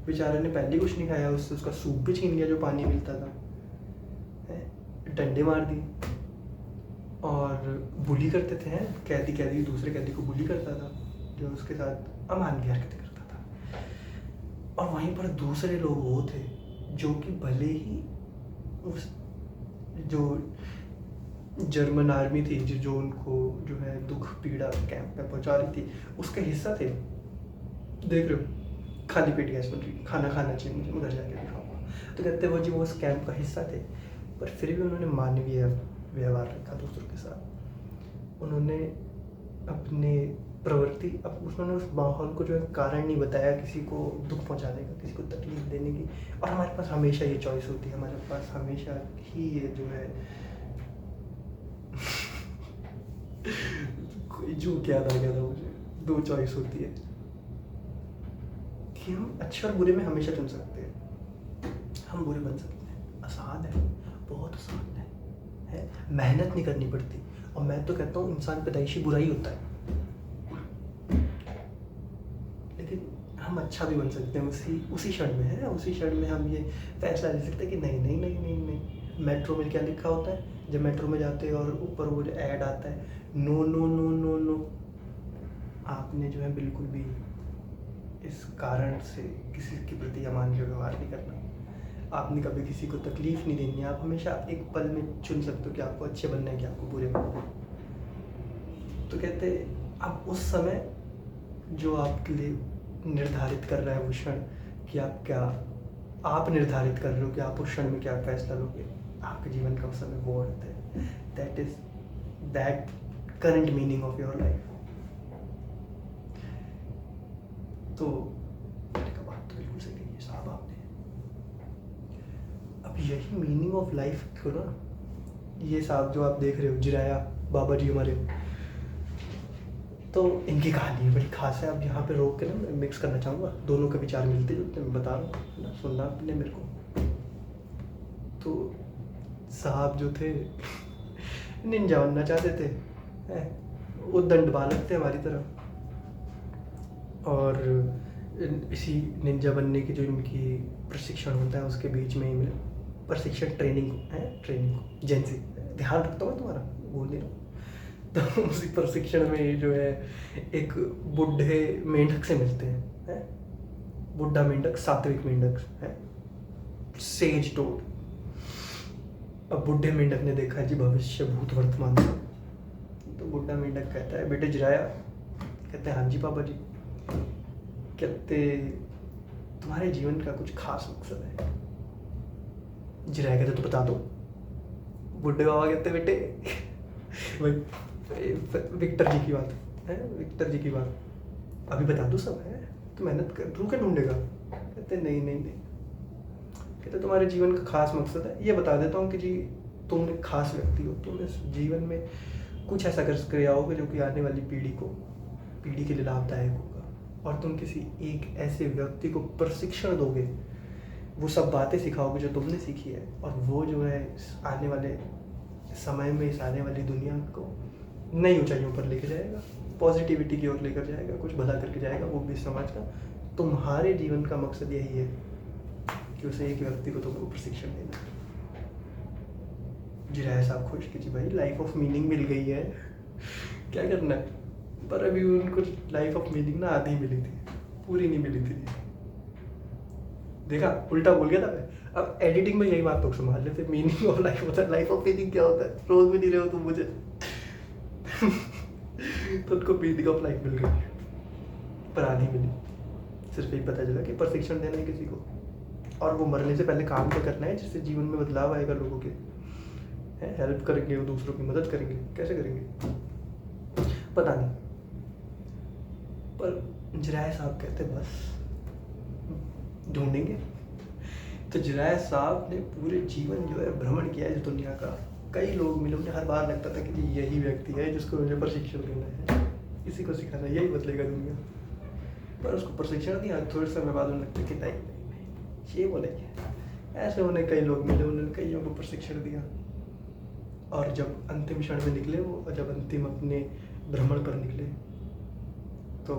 बेचारे ने पहले कुछ नहीं खाया, उससे उसका सूप भी छीन लिया जो पानी मिलता था, डंडे मार दिए। और बुली करते थे, हैं कैदी दूसरे कैदी को बुली करता था जो उसके साथ अमानवीय हरकतें करता था। और वहीं पर दूसरे लोग वो थे जो कि भले ही उस जो जर्मन आर्मी थी जो उनको जो है दुख पीड़ा कैंप में पहुंचा रही थी, उसका हिस्सा थे। देख रहे हो खाली पेट गैस बन रही, खाना खाना चाहिए मुझे, मैं घर जाके भी खाऊंगा। तो कहते वो जी वो उस कैंप का हिस्सा थे, पर फिर भी उन्होंने मानवीय व्यवहार रखा दूसरों के साथ। उन्होंने अपने प्रवृत्ति उन्होंने उस माहौल को जो है कारण नहीं बताया किसी को दुख पहुंचाने का, किसी को तकलीफ देने की। और हमारे पास हमेशा ये चॉइस होती है, हमारे पास हमेशा ही ये जो है कोई जो याद आ गया था मुझे, 2 चॉइस होती है कि हम अच्छे और बुरे में हमेशा चुन सकते हैं। हम बुरे बन सकते हैं, आसान है, बहुत आसान है, मेहनत नहीं करनी पड़ती। और मैं तो कहता हूँ इंसान पैदाइशी बुरा ही होता है, लेकिन हम अच्छा भी बन सकते हैं उसी क्षण में, है उसी क्षण में हम ये फैसला ले सकते हैं कि नहीं नहीं नहीं नहीं नहीं मेट्रो में क्या लिखा होता है जब मेट्रो में जाते हैं और ऊपर वो जो ऐड आता है, no no no no no. आपने जो है बिल्कुल भी इस कारण से किसी के प्रति अमानवीय व्यवहार नहीं करना। आपने कभी किसी को तकलीफ नहीं देनी है। आप हमेशा एक पल में चुन सकते हो कि आपको अच्छे बनना है कि आपको बुरे बनना है। तो कहते हैं आप उस समय जो आपके लिए निर्धारित कर रहा है वो क्षण, कि आप निर्धारित कर रहे हो कि आप उस क्षण में क्या फैसला लोगे। आपके जीवन का उस समय वो अर्थ है। That is that current meaning of your life. तो बात तो बिल्कुल सही कही है साहब आपने। अब यही मीनिंग ऑफ लाइफ को ना, ये साहब जो आप देख रहे हो जिराया बाबा जी हमारे, तो इनकी कहानी बड़ी खास है। अब यहाँ पे रोक के ना मैं मिक्स करना चाहूँगा, दोनों के विचार मिलते जुलते मैं बता रहा हूँ ना, सुनना आपने मेरे को। तो साहब जो थे निंजा बनना चाहते थे, वो दंड बालक थे हमारी तरह, और इसी निंजा बनने की जो इनकी प्रशिक्षण होता है उसके बीच में ही मिले प्रशिक्षण ट्रेनिंग जेंसी, ध्यान रखता हूँ तुम्हारा, बोल नहीं रहा। तो उसी प्रशिक्षण में जो है एक बुढ़े मेंढक से मिलते हैं, बुढ़ा मेंढक, सात्विक मेंढक है, सेज टोड। अब बुढ़े मेंढक ने देखा जी भविष्य भूत वर्तमान का। तो बुढ़ा मेंढक कहता है बेटे जिराया, कहते हैं हाँ जी पापा जी। कहते तुम्हारे जीवन का कुछ खास मकसद है। जिराया कहते तो बता दो। बुढ़े बाबा कहते बेटे विक्टर जी की बात है, विक्टर जी की बात, अभी बता दो सब है, तो मेहनत कर, तू क्या ढूंढेगा। कहते नहीं नहीं नहीं, कहते तुम्हारे जीवन का खास मकसद है, ये बता देता हूँ कि जी तुम एक खास व्यक्ति हो, तुम इस जीवन में कुछ ऐसा कर आओगे जो कि आने वाली पीढ़ी के लिए लाभदायक होगा, और तुम किसी एक ऐसे व्यक्ति को प्रशिक्षण दोगे, वो सब बातें सिखाओगे जो तुमने सीखी है, और वो जो है आने वाले समय में इस आने वाली दुनिया को नई ऊंचाइयों पर लेके जाएगा, पॉजिटिविटी की ओर लेकर जाएगा, कुछ भला करके जाएगा, वो भी समाज का। तुम्हारे जीवन का मकसद यही है कि उसे एक व्यक्ति को तुमको प्रशिक्षण देना। जिराया साहब खुश कि जी भाई लाइफ ऑफ मीनिंग मिल गई है, क्या करना है। पर अभी उनको लाइफ ऑफ मीनिंग ना आधी मिली थी, पूरी नहीं मिली थी। देखा उल्टा बोल गया था मैं। अब एडिटिंग में यही बात तो संभाल लेते, मीनिंग ऑफ लाइफ होता है, लाइफ ऑफ मीनिंग क्या होता है, रोज भी नहीं रहे हो तुम मुझे। तो उनको मीनिंग ऑफ लाइफ मिल गई, पर आधी मिली। सिर्फ यही पता चला कि प्रशिक्षण देना है किसी को, और वो मरने से पहले काम क्या करना है जिससे जीवन में बदलाव आएगा लोगों के। हेल्प करेंगे, वो दूसरों की मदद करेंगे, कैसे करेंगे पता नहीं। पर जिराया साहब कहते बस ढूंढेंगे। तो जिराया साहब ने पूरे जीवन जो है भ्रमण किया है इस दुनिया का। कई लोग मिले, उन्हें हर बार लगता था कि जी यही व्यक्ति है जिसको मुझे प्रशिक्षण देना है, इसी को सिखाना है, यही बदलेगा दुनिया। पर उसको प्रशिक्षण दिया, थोड़े समय बाद उन्हें लगता कि नहीं ये बोलेंगे। ऐसे उन्हें कई लोग मिले, उन्होंने कईयों को प्रशिक्षण दिया, और जब अंतिम क्षण में निकले वो, जब अंतिम अपने भ्रमण पर निकले, तो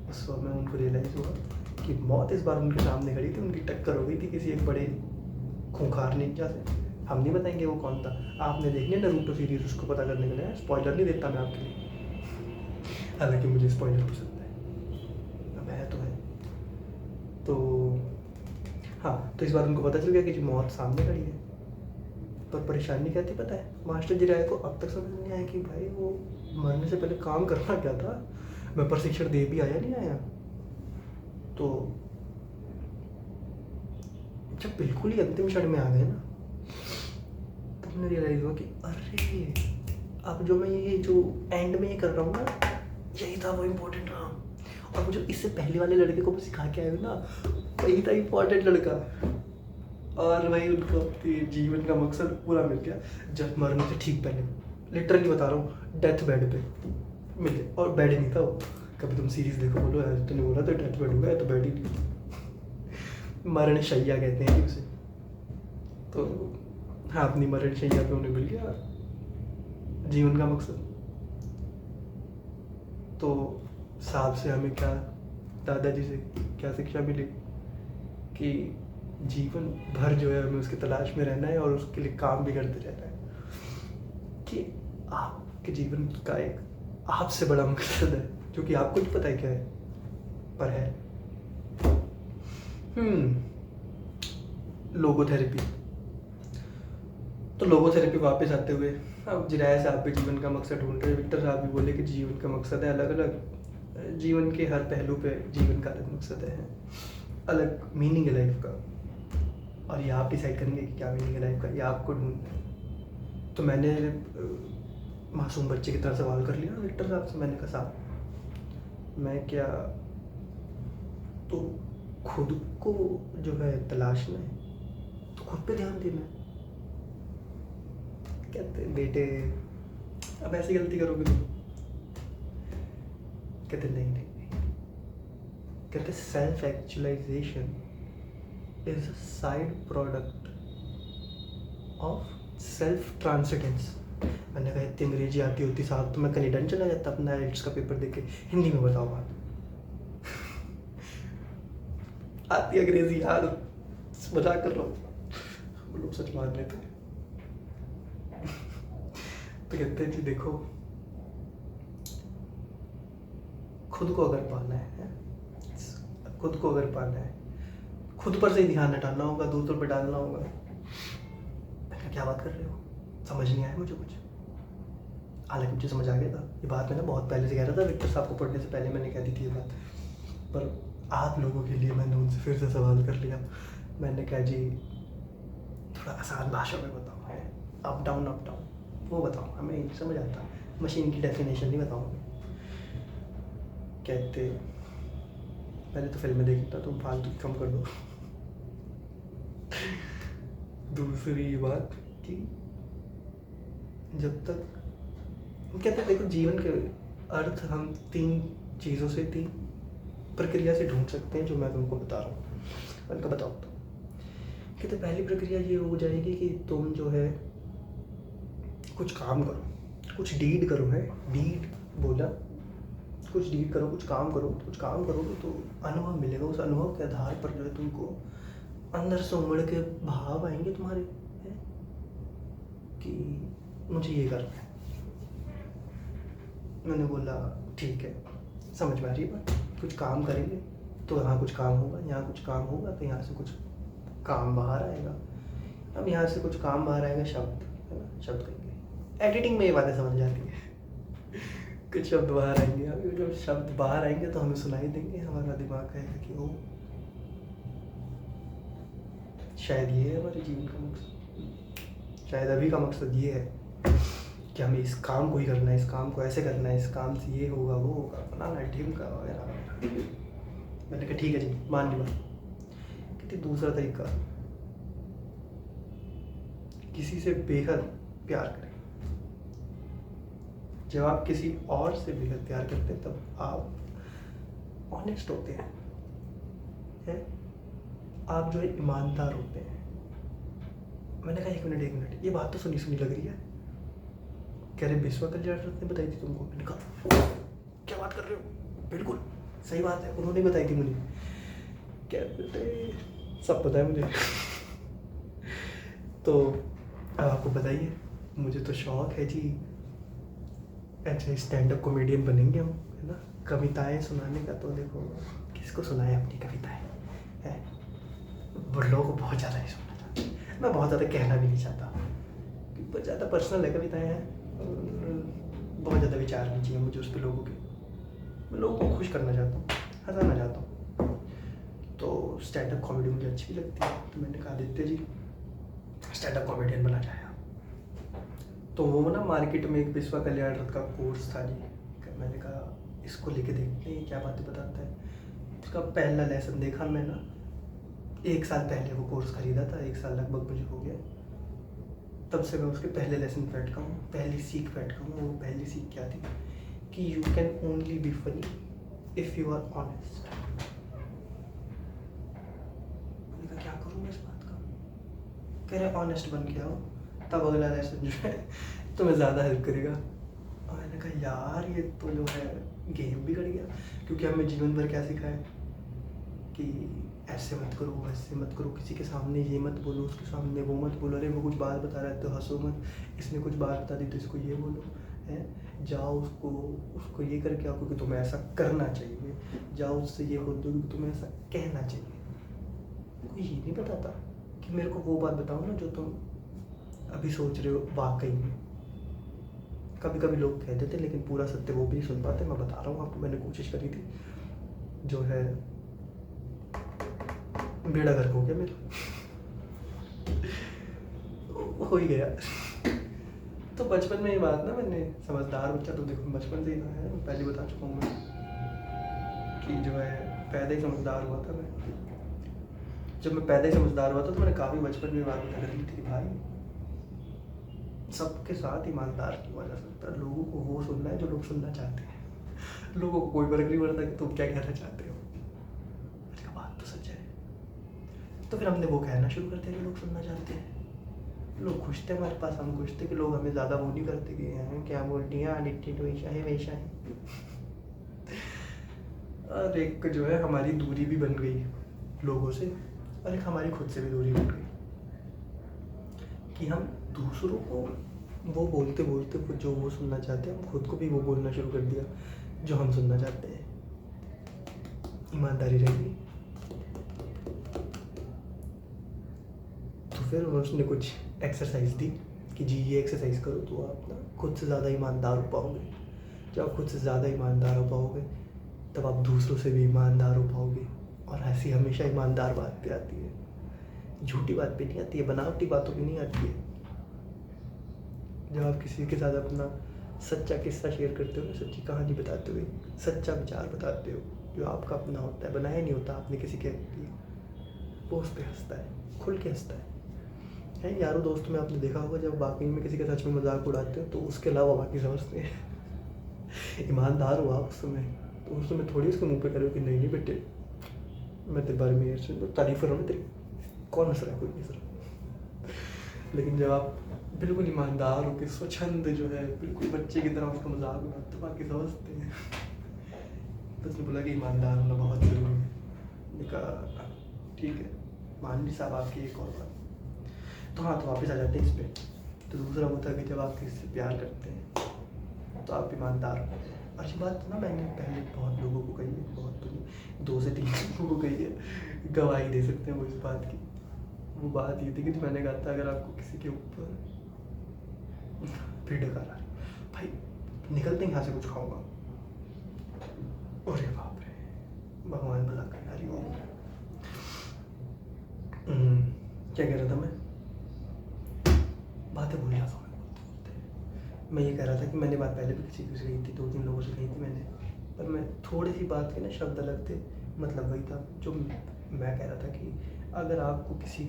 उस समय उनको रियलाइज हुआ कि मौत इस बार उनके सामने खड़ी थी। उनकी टक्कर हो गई थी किसी एक बड़े खूंखार निंजा से। हम नहीं बताएंगे वो कौन था, आपने देखनी है नारुतो सीरीज, उसको पता करने के लिए। स्पॉइलर नहीं देता मैं आपके लिए, हालांकि मुझे स्पॉइलर पसंद है, अब है तो है। तो हाँ, तो इस बार उनको पता चल गया कि जी मौत सामने खड़ी है। पर परेशानी क्या थी पता है, मास्टर जिराया को अब तक समझ नहीं आया कि भाई वो मरने से पहले काम करना क्या था। मैं प्रशिक्षण दे भी आया नहीं आया। तो जब बिल्कुल ही अंतिम क्षण में आ गए ना, तब मुझे रियलाइज हुआ कि अरे अब जो मैं ये जो एंड में ये कर रहा हूँ ना, यही था वो इम्पोर्टेंट रहा। और मुझे इससे पहले वाले लड़के को सिखा के आया हूँ ना, वही था इम्पोर्टेंट लड़का। और वही उनको जीवन का मकसद पूरा मिल गया जब मरने से ठीक पहले, लिटरली बता रहा हूँ, डेथ बेड पे मिले। और बेड ही नहीं था वो, कभी तुम सीरीज देखो बोलो यार तूने बोला तो डेथ बेड होगा, तो बेड ही नहीं, मरण शैया कहते हैं उसे। तो हाँ, अपनी मरण शैया पे उन्हें मिल गया जीवन का मकसद। तो साहब से हमें क्या, दादाजी से क्या शिक्षा मिली कि जीवन भर जो है हमें उसकी तलाश में रहना है और उसके लिए काम भी करते रहना है कि आपके जीवन का एक आपसे बड़ा मकसद है जो कि आपको नहीं पता है क्या है, पर है। लोगोथेरेपी। तो लोगोथेरेपी वापस आते हुए अब जिराया साहब भी जीवन का मकसद ढूंढ रहे हैं, विक्टर साहब भी बोले कि जीवन का मकसद है अलग अलग, जीवन के हर पहलू पे जीवन का अलग मकसद है, अलग मीनिंग है लाइफ का, और ये आप डिसाइड करेंगे कि क्या मीनिंग है लाइफ का, ये आपको ढूंढना है। तो मैंने मासूम बच्चे की तरह सवाल कर लिया विक्टर साहब से। मैंने कहा साहब मैं क्या तो खुद को जो है तलाशना है तो खुद पे ध्यान देना है। कहते बेटे अब ऐसी गलती करोगे तुम? कहते नहीं नहीं नहीं, कहते self actualisation is a side product of self transcendence. मैंने कहा इतनी अंग्रेजी आती होती साहब तो मैं कनेडन चला जाता अपना आइल्स का पेपर देके। हिंदी में बताओ बात। आती अंग्रेजी यार, मजाक कर रहा हूँ, हम लोग सच मान लेते हैं। तो कहते हैं कि देखो खुद को अगर पाना है, खुद को अगर पाना है, खुद पर से ही ध्यान हटाना होगा, दूसरों पर डालना होगा। मैंने क्या बात कर रहे हो, समझ नहीं आया मुझे कुछ। हालांकि मुझे समझ आ गया था ये बात, मैं ना बहुत पहले से कह रहा था, विक्टर साहब को पढ़ने से पहले मैंने कह दी थी ये बात, पर आप लोगों के लिए मैंने उनसे फिर से सवाल कर लिया। मैंने कहा जी थोड़ा आसान भाषा में बताओ, है अप डाउन वो बताओ, हमें नहीं समझ आता, मशीन की डेफिनेशन नहीं बताओगे। कहते मैंने तो फिल्में देखी था, तुम फालतू कम कर दो। दूसरी बात कि जब तक कहते देखो जीवन के अर्थ हम 3 चीज़ों से, 3 प्रक्रिया से ढूंढ सकते हैं जो मैं तुमको बता रहा हूँ। मैंने कहा बताओ तो। कहते पहली प्रक्रिया ये हो जाएगी कि तुम जो है कुछ काम करो, कुछ डीड करो, है डीड बोला, कुछ डीड करो, कुछ काम करो। कुछ काम करोगे तो अनुभव मिलेगा, उस अनुभव के आधार पर जो है तुमको अंदर से उमड़ के भाव आएंगे तुम्हारे, है कि मुझे ये करना है। मैंने बोला ठीक है, समझ में आ रही है बात। कुछ काम करेंगे तो यहाँ कुछ काम होगा, यहाँ कुछ काम होगा तो यहाँ से कुछ काम बाहर आएगा। अब यहाँ से कुछ काम बाहर आएगा, शब्द है ना, शब्द कहेंगे। एडिटिंग में ये बातें समझ जाती है। कुछ शब्द बाहर आएंगे, अभी जब शब्द बाहर आएंगे तो हमें सुनाई देंगे, हमारा दिमाग कहेगा कि ओ शायद ये है हमारे जीवन का मकसद, शायद अभी का मकसद ये है कि हमें इस काम को ही करना है, इस काम को ऐसे करना है, इस काम से ये होगा वो होगा, फलाना ढिमका वगैरह। मैंने कहा ठीक है जी, मान ली बात। कहती दूसरा तरीका, किसी से बेहद प्यार करें। जब आप किसी और से बेहद प्यार करते हैं तब आप ऑनेस्ट होते हैं, आप जो है ईमानदार होते हैं। मैंने कहा एक मिनट, ये बात तो सुनी सुनी लग रही है। कह रहे विश्व कल्याण रत्न ने बताई थी तुमको। मैंने कहा क्या बात कर रहे हो, बिल्कुल सही बात है, उन्होंने बताई थी मुझे। कहते सब पता है मुझे। तो अब आपको बताइए, मुझे तो शौक है जी, अच्छा स्टैंड अप कॉमेडियन बनेंगे हम, है ना। कविताएं सुनाने का तो देखो किसको सुनाए अपनी कविताएं, है लोगों को बहुत ज़्यादा नहीं सुनना चाहता, मैं बहुत ज़्यादा कहना भी नहीं चाहता, बहुत ज़्यादा पर्सनल है कविताएं हैं, बहुत ज़्यादा विचार नहीं चाहिए मुझे उस पर लोगों के। मैं लोगों को खुश करना चाहता हूँ, हंसाना चाहता हूँ। तो स्टैंड अप कॉमेडी मुझे अच्छी भी लगती है, तो मैंने कहा Aditya G stand up comedian बना जाए। तो वो ना मार्केट में एक विश्व कल्याण रथ का कोर्स था जी, मैंने कहा इसको लेके देखते हैं क्या बातें बताता है। इसका पहला लेसन देखा मैं ना, 1 साल पहले वो कोर्स खरीदा था, 1 साल लगभग मुझे हो गया। तब से मैं उसके पहले लेसन पे अटका हूँ, पहली सीख पे अटका हूँ। वो पहली सीख क्या थी कि you can only be funny if you are honest. मैंने कहा क्या करूँ मैं इस बात का। कह रहे ऑनेस्ट बन के आओ, तब अगला लेसन जो है तुम्हें ज़्यादा हेल्प करेगा। और मैंने कहा यार ये तो जो है गेम बिगड़ गया, क्योंकि हमें जीवन भर क्या सिखाया कि ऐसे मत करो, वैसे मत करो, किसी के सामने ये मत बोलो, उसके सामने वो मत बोलो, अरे वो कुछ बात बता रहा है तो हंसो मत, इसने कुछ बात बता दी तो इसको ये बोलो, है। जाओ उसको उसको ये करके आओ क्योंकि तुम्हें ऐसा करना चाहिए, जाओ उससे ये बोल दो क्योंकि तुम्हें ऐसा कहना चाहिए। कोई ये नहीं बताता कि मेरे को वो बात बताओ ना जो तुम अभी सोच रहे हो वाकई में। कभी कभी लोग कह देते लेकिन पूरा सत्य वो भी नहीं सुन पाते। मैं बता रहा हूँ आपको, मैंने कोशिश करी थी, जो है बेड़ा गर्क हो गया मेरा, हो ही गया। तो बचपन में ये बात ना, मैंने समझदार बच्चा तो देखो बचपन से ही था, है, पहले बता चुका हूँ मैं कि जो है पैदा ही समझदार हुआ था मैं। जब मैं पैदा ही समझदार हुआ था तो मैंने काफ़ी बचपन में बात बता कर ली थी भाई, सबके साथ ईमानदार नहीं हुआ जा सकता, लोगों को वो सुनना है जो लोग सुनना चाहते हैं, लोगों को कोई फर्क नहीं पड़ता कि तुम क्या कहना चाहते हो। मैंने कहा बात तो सच है। तो फिर हमने वो कहना शुरू कर दिया जो लोग सुनना चाहते हैं। लोग खुश थे हमारे पास, हम खुश थे कि लोग हमें ज़्यादा वो नहीं करते कि हैं क्या बोलती हैं आदित्य तो ऐसा है वैसा है। और एक जो है हमारी दूरी भी बन गई लोगों से, और एक हमारी खुद से भी दूरी बन गई कि हम दूसरों को वो बोलते बोलते जो वो सुनना चाहते हैं, हम खुद को भी वो बोलना शुरू कर दिया जो हम सुनना चाहते हैं। ईमानदारी रहेगी। तो फिर उसने कुछ एक्सरसाइज दी कि जी ये एक्सरसाइज करो तो आप ना खुद से ज़्यादा ईमानदार हो पाओगे। जब आप खुद से ज़्यादा ईमानदार हो पाओगे तब आप दूसरों से भी ईमानदार हो पाओगे। और ऐसी हमेशा ईमानदार बात पे आती है, झूठी बात पे नहीं आती है, बनावटी बातों पे नहीं आती है। जब आप किसी के साथ अपना सच्चा किस्सा शेयर करते हो, सच्ची कहानी बताते हो, सच्चा विचार बताते हो जो आपका अपना होता है, बनाया नहीं होता आपने किसी के लिए, वो उस पर हंसता है, खुल के हंसता है। यारों दोस्तों में आपने देखा होगा जब वाकई में किसी का सच में मजाक उड़ाते हो तो उसके अलावा बाकी समझते हैं। ईमानदार हो आप उस समय, तो उस समय थोड़ी उसके मुंह पे करो कि नहीं नहीं बेटे मैं तेरे बारे में तो तारीफ कर रहा हूँ तेरी, कौन हंस रहा है, कोई नहीं हंस रहा। लेकिन जब आप बिल्कुल ईमानदार हो कि स्वच्छंद जो है बिल्कुल बच्चे की तरह उसका मजाक उड़ाते तो बाकी समझते हैं। तो उसने बोला कि ईमानदार होना बहुत ज़रूरी है। मैंने कहा ठीक है मान ली साहब आपकी एक और बात। तो हाँ, तो वापस आ जाते हैं इस पर। तो दूसरा वो था कि जब आप किसी से प्यार करते हैं तो आप ईमानदार हो। और ये बात ना मैंने पहले बहुत लोगों को कही है, बहुत तो 2 से 3 लोगों को कही है, गवाही दे सकते हैं वो इस बात की। वो बात ये थी कि मैंने कहा था अगर आपको किसी के ऊपर भीड़ कर रहा है भाई निकलते यहाँ से कुछ खाऊंगा, अरे बाप रे भगवान भला कर रही हूँ। क्या कह रहा था मैं, बातें भूल जाता हूँ मैं ये कह रहा था कि मैंने बात पहले भी किसी से कही थी, 2-3 लोगों से कही थी मैंने, पर मैं थोड़ी सी बात के ना शब्द अलग थे, मतलब वही था जो मैं कह रहा था कि अगर आपको किसी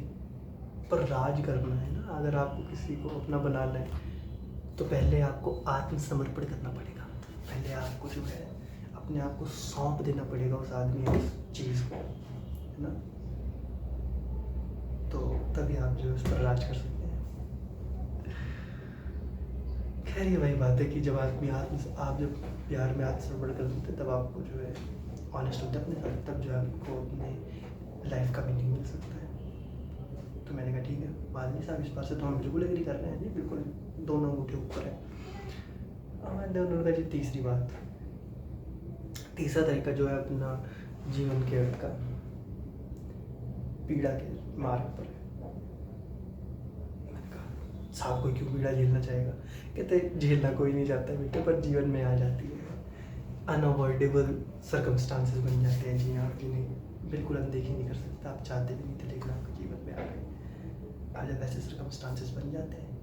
पर राज करना है ना, अगर आपको किसी को अपना बनाना है तो पहले आपको आत्मसमर्पण करना पड़ेगा। पहले आपको जो है अपने आप को सौंप देना पड़ेगा उस आदमी या उस चीज़ को, है ना, तो तभी आप जो है उस पर राज कर सकते हैं। खैर ये वही बात है कि जब आदमी आप जब प्यार में आत्मसमर्पण कर देते हैं तब आपको जो है ऑनेस्ट होते हैं अपने साथ, तब जो है आपको अपने लाइफ का मीनिंग मिल सकता है। तो मैंने कहा ठीक है मालिनी साहब इस बात से तो हम बिल्कुल एग्री कर रहे हैं जी, बिल्कुल दोनों अंगूठे ऊपर है। मैंने उन्होंने कहा जी तीसरी बात, तीसरा तरीका जो है अपना जीवन के अर्थ का पीड़ा के मार्ग पर है। मैंने कहा साहब कोई क्यों पीड़ा झेलना चाहेगा, कहते झेलना कोई नहीं चाहता बेटे पर जीवन में आ जाती है, अनअवॉइडेबल सर्कमस्टांसेस बन जाते हैं जी आप जिन्हें बिल्कुल अनदेखी नहीं कर सकते, आप चाहते भी नहीं थे लेकिन आपके जीवन में आ गए, आज जब ऐसे सर्कमस्टांसेस बन जाते हैं।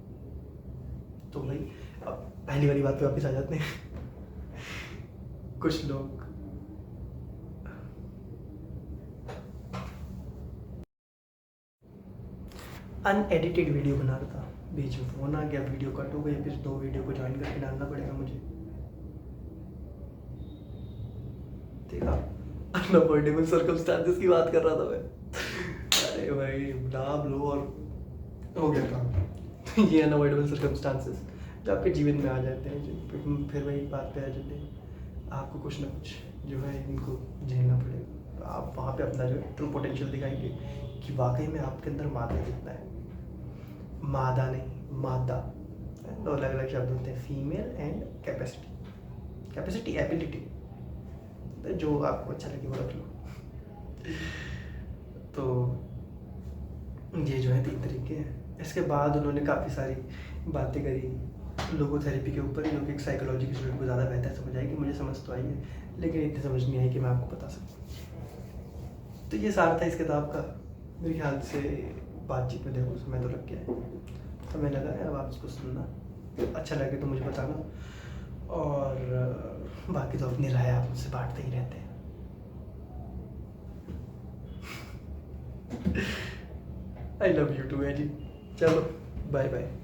तो भाई अब पहली वाली बात पे वापस आ जाते हैं। कुछ लोग अनएडिटेड वीडियो बना रहा था, बीच में फ़ोन आ गया, वीडियो कट हो गई, फिर 2 वीडियो को ज्वाइन करके डालना पड़ेगा मुझे। देखा अनअवॉइडेबल सर्कमस्टांसेस की बात कर रहा था मैं। अरे भाई नाम लो और हो गया काम। ये अनअवॉइडेबल सर्कमस्टांसेस जो आपके जीवन में आ जाते हैं, फिर वही बात पे आ जाते हैं, आपको कुछ ना कुछ जो है इनको झेलना पड़ेगा। आप वहाँ पे अपना जो ट्रू पोटेंशियल दिखाएंगे कि वाकई में आपके अंदर मादा कितना है। मादा नहीं, मादा, दो अलग अलग शब्द होते हैं, female and capacity. Capacity ability, जो आपको अच्छा लगे वो रख लो। तो ये जो है 3 तरीके हैं। इसके बाद उन्होंने काफ़ी सारी बातें करी लोगोथेरेपी के ऊपर, जो कि एक साइकोलॉजी के स्टूडेंट को ज़्यादा बेहतर समझ आएगी। मुझे समझ तो आई है, लेकिन इतनी समझ नहीं आई कि मैं आपको बता सकूँ। तो ये सार था इस किताब का। मेरे ख्याल से बातचीत में देखो समय तो लग गया है, समय लगा है। अब आप इसको सुनना, अच्छा लगे तो मुझे बताना, और बाकी तो अपनी राय आप मुझसे बांटते ही रहते हैं। आई लव यू टू है जी। चलो बाय बाय।